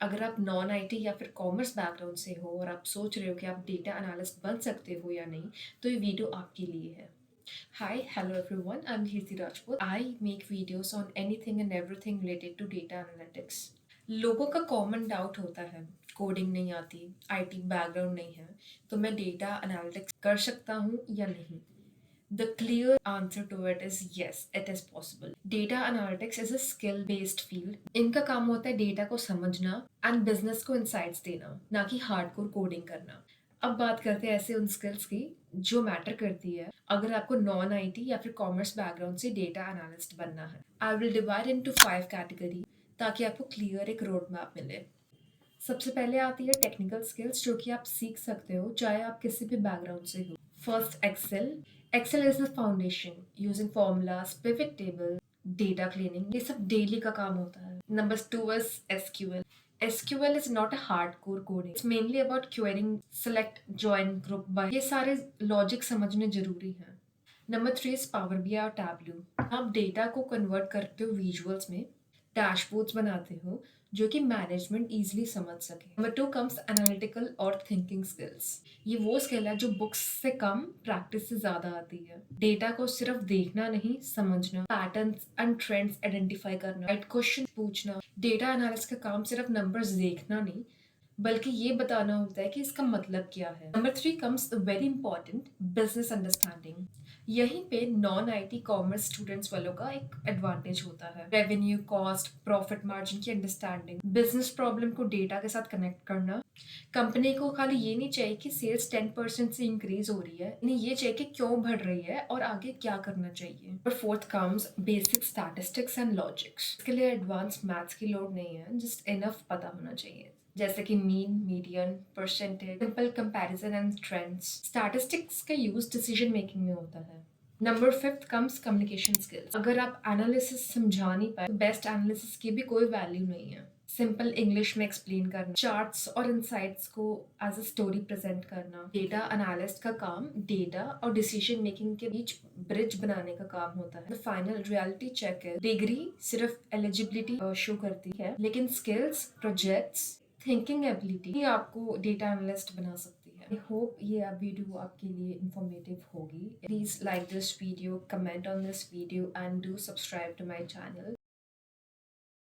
अगर आप non IT या फिर कॉमर्स बैकग्राउंड से हो और आप सोच रहे हो कि आप डेटा एनालिस्ट बन सकते हो या नहीं, तो ये वीडियो आपके लिए है। Hi, hello everyone, I am Kirti Rajput. I make videos on anything and everything related to data analytics. लोगों का कॉमन डाउट होता है, कोडिंग नहीं आती, आईटी बैकग्राउंड नहीं है, तो मैं डेटा एनालिटिक्स कर सकता हूँ या नहीं? The clear answer to it is yes, it is possible. Data analytics is a skill based field. इनका काम होता है डेटा को समझना एंड बिजनेस को इंसाइट्स देना, ना कि हार्डकोर कोडिंग करना। अब बात करते हैं ऐसे उन स्किल्स की जो मैटर करती है अगर आपको नॉन आईटी या फिर कॉमर्स बैकग्राउंड से डेटा एनालिस्ट बनना है। I will divide into 5 category ताकि आपको क्लियर एक रोड मैप मिले। सबसे पहले आती है टेक्निकल स्किल्स जो कि आप सीख सकते हो चाहे आप किसी भी बैकग्राउंड से हो। First, excel. Excel is the foundation. Using formulas, pivot table, data cleaning, ये सब डेली का काम होता है। Number 2 is SQL. SQL is not a hardcore coding. It's mainly about querying, select, join, group by. ये सारे लॉजिक समझने जरूरी हैं। नंबर 3 इज पावर BI और टैबलू। आप डेटा को कन्वर्ट करते हो विजुअल्स में, डैशबोर्ड्स बनाते हो जो कि मैनेजमेंट इजीली समझ सके। नंबर 2 कम्स एनालिटिकल और थिंकिंग स्किल्स। ये वो स्किल है जो बुक्स से कम प्रैक्टिस से ज्यादा आती है। डेटा को सिर्फ देखना नहीं, समझना, पैटर्न्स एंड ट्रेंड्स आइडेंटिफाई करना, राइट क्वेश्चन पूछना। डेटा एनालिस्ट का काम सिर्फ नंबर्स देखना नहीं बल्कि ये बताना होता है कि इसका मतलब क्या है। Number 3 comes very important, business understanding. यहीं पे नॉन आईटी कॉमर्स स्टूडेंट्स वालों का एक एडवांटेज होता है। रेवेन्यू, कॉस्ट, प्रॉफिट मार्जिन की अंडरस्टैंडिंग, बिजनेस प्रॉब्लम को डेटा के साथ कनेक्ट करना। कंपनी को खाली ये नहीं चाहिए कि सेल्स 10% से इंक्रीज हो रही है, इन्हें ये चाहिए कि क्यों बढ़ रही है और आगे क्या करना चाहिए। और fourth comes basic statistics and logics. इसके लिए एडवांस मैथ्स की लोड नहीं है, जस्ट इनफ पता होना चाहिए, जैसे कि mean, median, percentage, simple comparison and trends. Statistics का यूज डिसीजन मेकिंग में होता है। Number 5 comes communication skills. अगर आप एनालिसिस समझा नहीं पाए तो बेस्ट एनालिसिस की भी कोई वैल्यू नहीं है। सिंपल इंग्लिश में एक्सप्लेन करना, चार्ट्स और इंसाइट्स को एज अ स्टोरी प्रेजेंट करना। डेटा एनालिस्ट का काम डेटा और डिसीजन मेकिंग के बीच ब्रिज बनाने का काम होता है। फाइनल रियलिटी चेक है, डिग्री सिर्फ एलिजिबिलिटी शो करती है, लेकिन स्किल्स, प्रोजेक्ट्स, थिंकिंग एबिलिटी ही आपको डेटा एनालिस्ट बना सकती है। आई होप ये वीडियो आपके लिए इंफॉर्मेटिव होगी। Please like this video, comment on this video and do subscribe to my channel.